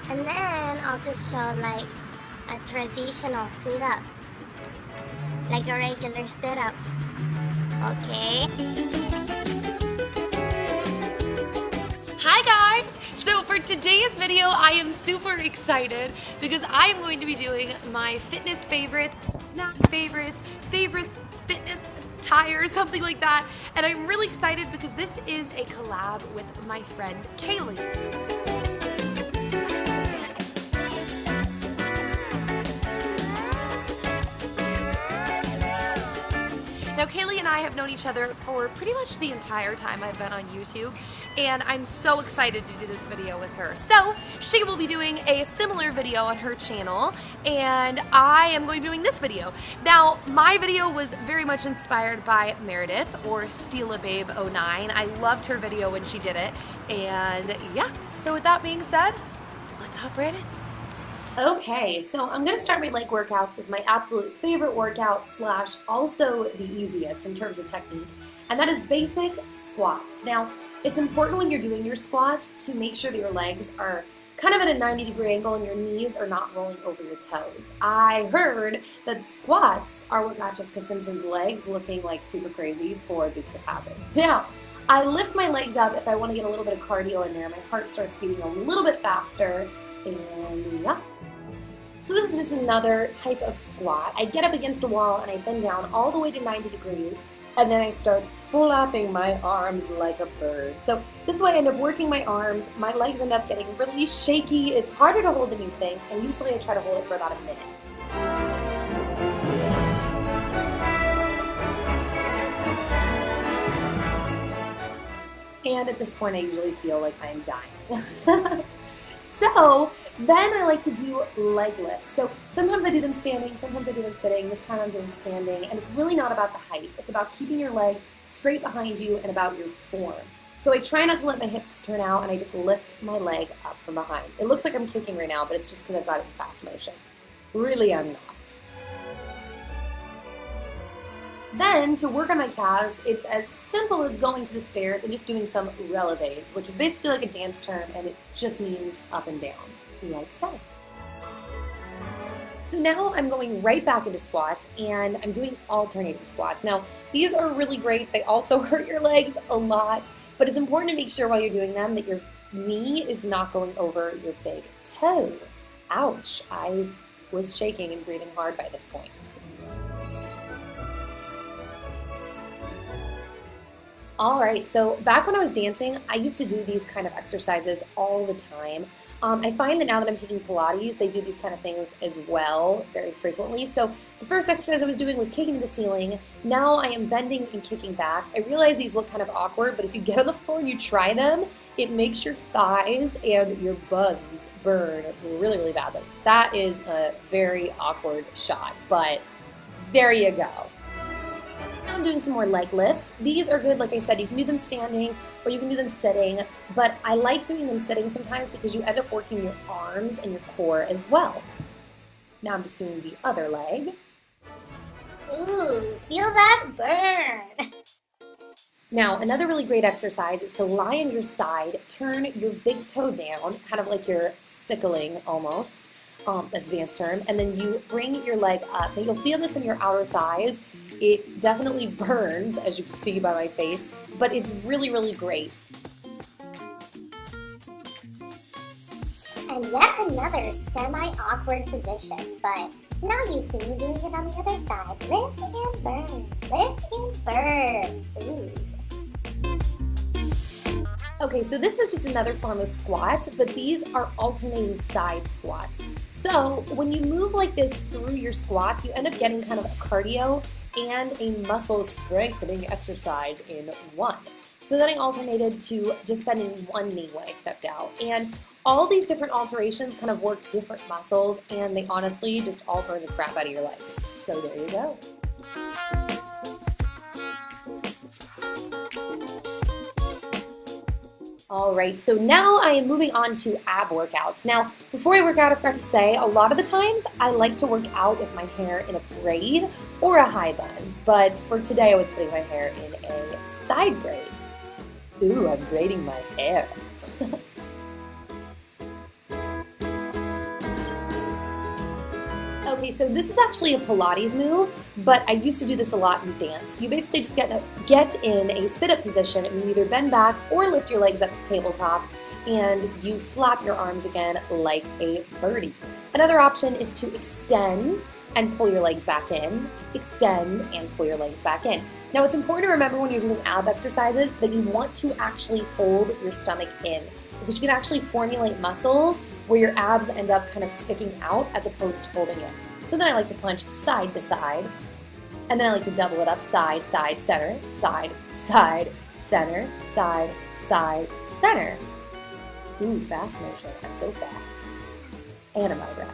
And then I'll just show like a traditional sit-up, like a regular sit-up. Okay. Hi guys! So for today's video, I am super excited because I am going to be doing my fitness favorites, snack favorites, fitness attire, something like that. And I'm really excited because this is a collab with my friend Kaylee. Now, Kaylee and I have known each other for pretty much the entire time I've been on YouTube, and I'm so excited to do this video with her. So, she will be doing a similar video on her channel, and I am going to be doing this video. Now, my video was very much inspired by Meredith, or SteelaBabe09. I loved her video when she did it, and yeah, so with that being said, let's hop right in. Okay, so I'm going to start my leg workouts with my absolute favorite workout slash also the easiest in terms of technique, and that is basic squats. Now, it's important when you're doing your squats to make sure that your legs are kind of at a 90-degree angle and your knees are not rolling over your toes. I heard that squats are what got Jessica Simpson's legs looking like super crazy for Dukes of Hazzard. Now, I lift my legs up if I want to get a little bit of cardio in there. My heart starts beating a little bit faster, and yeah. So this is just another type of squat. I get up against a wall and I bend down all the way to 90 degrees, and then I start flapping my arms like a bird. So this way I end up working my arms, my legs end up getting really shaky. It's harder to hold than you think, and usually I try to hold it for about a minute. And at this point I usually feel like I am dying. So then I like to do leg lifts. So sometimes I do them standing, sometimes I do them sitting. This time I'm doing standing, and it's really not about the height. It's about keeping your leg straight behind you and about your form. So I try not to let my hips turn out, and I just lift my leg up from behind. It looks like I'm kicking right now, but it's just because I've got it in fast motion. Really, I'm not. Then, to work on my calves, it's as simple as going to the stairs and just doing some relevés, which is basically like a dance term, and it just means up and down, like so. So now I'm going right back into squats, and I'm doing alternating squats. Now, these are really great. They also hurt your legs a lot, but it's important to make sure while you're doing them that your knee is not going over your big toe. Ouch, I was shaking and breathing hard by this point. All right, so back when I was dancing, I used to do these kind of exercises all the time. I find that now that I'm taking Pilates, they do these kind of things as well very frequently. So the first exercise I was doing was kicking to the ceiling. Now I am bending and kicking back. I realize these look kind of awkward, but if you get on the floor and you try them, it makes your thighs and your buns burn really, really badly. That is a very awkward shot, but there you go. I'm doing some more leg lifts. These are good, like I said, you can do them standing or you can do them sitting, but I like doing them sitting sometimes because you end up working your arms and your core as well. Now I'm just doing the other leg. Ooh, feel that burn. Now, another really great exercise is to lie on your side, turn your big toe down, kind of like you're sickling almost. That's a dance term, and then you bring your leg up. Now you'll feel this in your outer thighs. It definitely burns, as you can see by my face, but it's really, really great. And yet another semi-awkward position, but now you see me doing it on the other side. Lift and burn, lift and burn. Ooh. Okay, so this is just another form of squats, but these are alternating side squats. So when you move like this through your squats, you end up getting kind of a cardio and a muscle strengthening exercise in one. So then I alternated to just bending one knee when I stepped out. And all these different alterations kind of work different muscles, and they honestly just all burn the crap out of your legs. So there you go. All right, so now I am moving on to ab workouts. Now, before I work out, I forgot to say, a lot of the times I like to work out with my hair in a braid or a high bun, but for today I was putting my hair in a side braid. Ooh, I'm braiding my hair. Okay, so this is actually a Pilates move, but I used to do this a lot in dance. You basically just get in a sit-up position and you either bend back or lift your legs up to tabletop and you flap your arms again like a birdie. Another option is to extend and pull your legs back in, extend and pull your legs back in. Now it's important to remember when you're doing ab exercises that you want to actually hold your stomach in, because you can actually formulate muscles where your abs end up kind of sticking out as opposed to holding it. So then I like to punch side to side, and then I like to double it up side, side, center, side, side, center, side, side, center. Ooh, fast motion. I'm so fast. And I'm out of breath.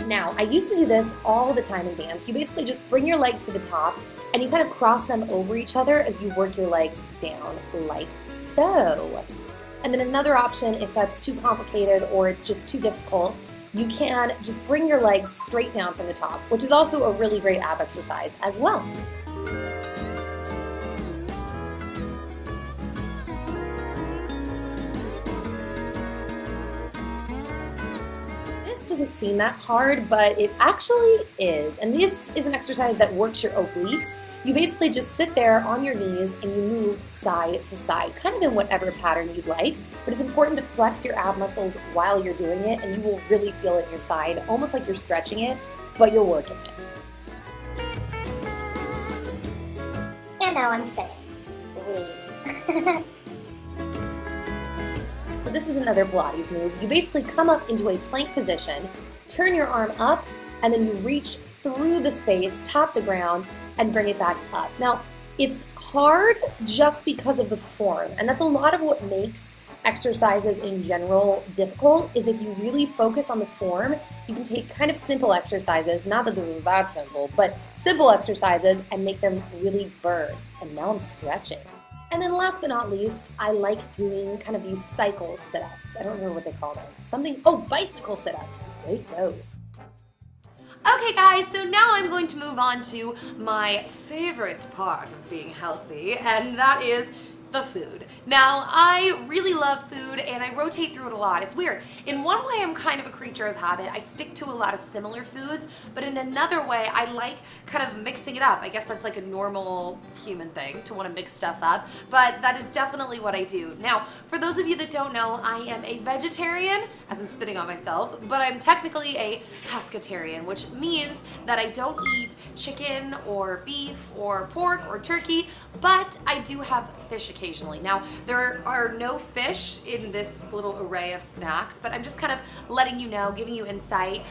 Now, I used to do this all the time in dance. You basically just bring your legs to the top and you kind of cross them over each other as you work your legs down like so. And then another option, if that's too complicated or it's just too difficult, you can just bring your legs straight down from the top, which is also a really great ab exercise as well. This doesn't seem that hard, but it actually is. And this is an exercise that works your obliques. You basically just sit there on your knees and you move side to side, kind of in whatever pattern you'd like, but it's important to flex your ab muscles while you're doing it and you will really feel it in your side, almost like you're stretching it, but you're working it. And now I'm sitting. So this is another Pilates move. You basically come up into a plank position, turn your arm up, and then you reach through the space, tap the ground, and bring it back up. Now, it's hard just because of the form, and that's a lot of what makes exercises in general difficult, is if you really focus on the form, you can take kind of simple exercises, not that they're that simple, but simple exercises and make them really burn. And now I'm stretching. And then last but not least, I like doing kind of these cycle sit-ups. I don't remember what they call them. Bicycle sit-ups. There you go. Okay guys, so now I'm going to move on to my favorite part of being healthy, and that is the food. Now, I really love food and I rotate through it a lot. It's weird. In one way, I'm kind of a creature of habit. I stick to a lot of similar foods, but in another way, I like kind of mixing it up. I guess that's like a normal human thing to want to mix stuff up, but that is definitely what I do. Now, for those of you that don't know, I am a vegetarian, as I'm spitting on myself, but I'm technically a pescatarian, which means that I don't eat chicken or beef or pork or turkey, but I do have fish occasionally. Now, there are no fish in this little array of snacks, but I'm just kind of letting you know, giving you insight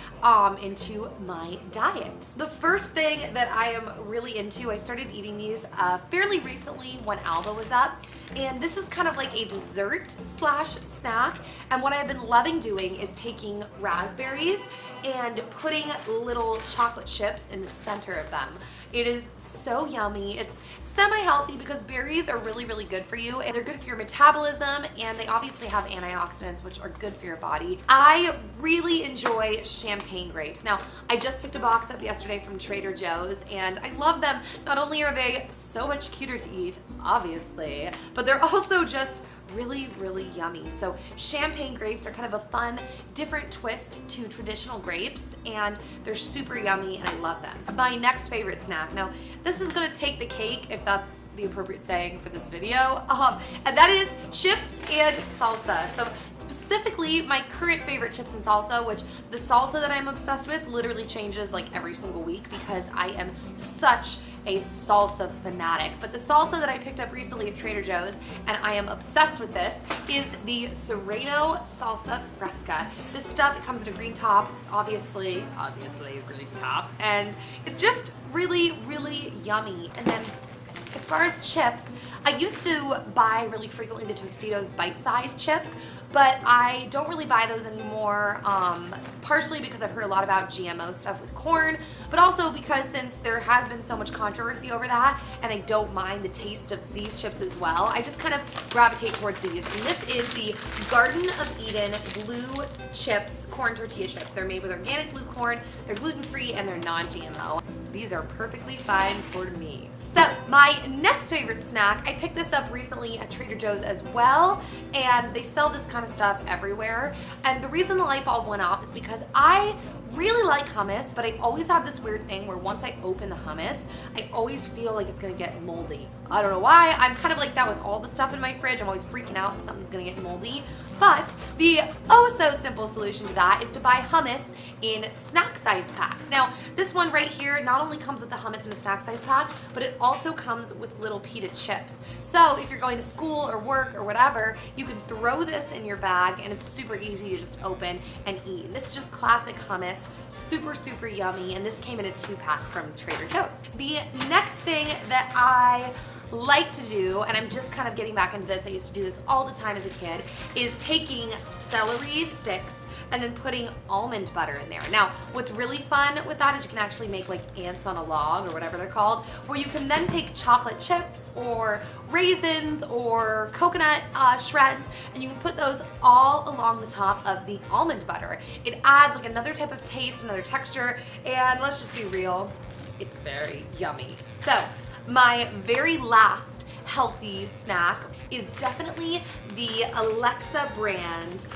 into my diet. The first thing that I am really into, I started eating these fairly recently when Alba was up, and this is kind of like a dessert slash snack, and what I've been loving doing is taking raspberries and putting little chocolate chips in the center of them. It is so yummy. It's semi-healthy because berries are really, really good for you, and they're good for your metabolism, and they obviously have antioxidants, which are good for your body. I really enjoy champagne grapes. Now, I just picked a box up yesterday from Trader Joe's, and I love them. Not only are they so much cuter to eat, obviously, but they're also just really, really yummy. So champagne grapes are kind of a fun, different twist to traditional grapes, and they're super yummy and I love them. My next favorite snack. Now, this is gonna take the cake, if that's the appropriate saying for this video, and that is chips and salsa. So specifically, my current favorite chips and salsa, which the salsa that I'm obsessed with literally changes like every single week because I am such a salsa fanatic. But the salsa that I picked up recently at Trader Joe's, and I am obsessed with this, is the Serrano Salsa Fresca. This stuff, it comes in a green top. It's obviously a green top, and it's just really, really yummy. And then as far as chips, I used to buy really frequently the Tostitos bite-sized chips, but I don't really buy those anymore, partially because I've heard a lot about GMO stuff with corn, but also because since there has been so much controversy over that, and I don't mind the taste of these chips as well, I just kind of gravitate towards these. And this is the Garden of Eden blue chips, corn tortilla chips. They're made with organic blue corn, they're gluten-free, and they're non-GMO. These are perfectly fine for me. So my next favorite snack, I picked this up recently at Trader Joe's as well, and they sell this kind of stuff everywhere. And the reason the light bulb went off is because I really like hummus, but I always have this weird thing where once I open the hummus, I always feel like it's gonna get moldy. I don't know why. I'm kind of like that with all the stuff in my fridge. I'm always freaking out that something's gonna get moldy. But the oh so simple solution to that is to buy hummus in snack size packs. Now, this one right here not only comes with the hummus in a snack size pack, but it also comes with little pita chips. So if you're going to school or work or whatever, you can throw this in your bag and it's super easy to just open and eat. This is just classic hummus, super, super yummy, and this came in a 2-pack from Trader Joe's. The next thing that I like to do, and I'm just kind of getting back into this, I used to do this all the time as a kid, is taking celery sticks and then putting almond butter in there. Now, what's really fun with that is you can actually make like ants on a log or whatever they're called, where you can then take chocolate chips or raisins or coconut shreds, and you can put those all along the top of the almond butter. It adds like another type of taste, another texture, and let's just be real, it's very yummy. So, my very last healthy snack is definitely the Alexa brand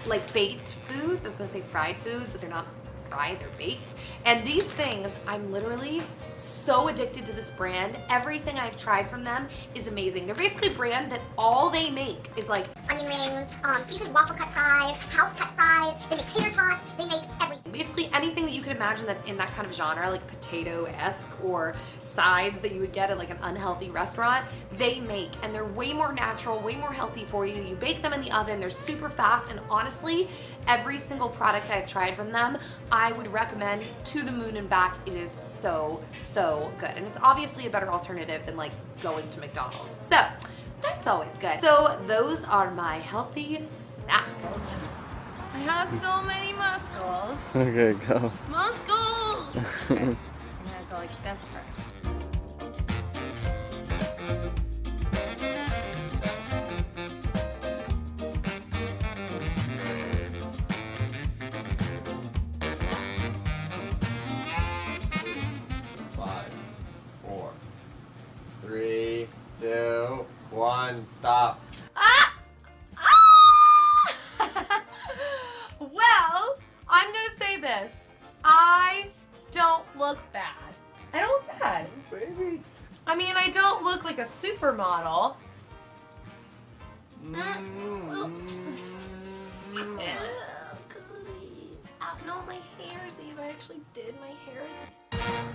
like baked foods. I was gonna say fried foods, but they're not fried, they're baked. And these things, I'm literally so addicted to this brand. Everything I've tried from them is amazing. They're basically a brand that all they make is like onion rings, seasoned waffle cut fries, house cut fries, they make tater tots, they make everything. basically anything that you could imagine that's in that kind of genre, like potato-esque or sides that you would get at like an unhealthy restaurant, they make, and they're way more natural, way more healthy for you. You bake them in the oven, they're super fast, and honestly, every single product I've tried from them, I would recommend to the moon and back. It is so, so good. And it's obviously a better alternative than like going to McDonald's. So that's always good. So those are my healthy snacks. I have so many muscles. Okay, go. Muscles! Okay. I'm gonna go like this first. Five, 4, 3, 2, 1, stop. Ah! Ah! Well, I'm gonna say this. I don't look bad. I don't look bad. Baby. I mean, I don't look like a supermodel. No, my hairsies. I actually did my hairsies.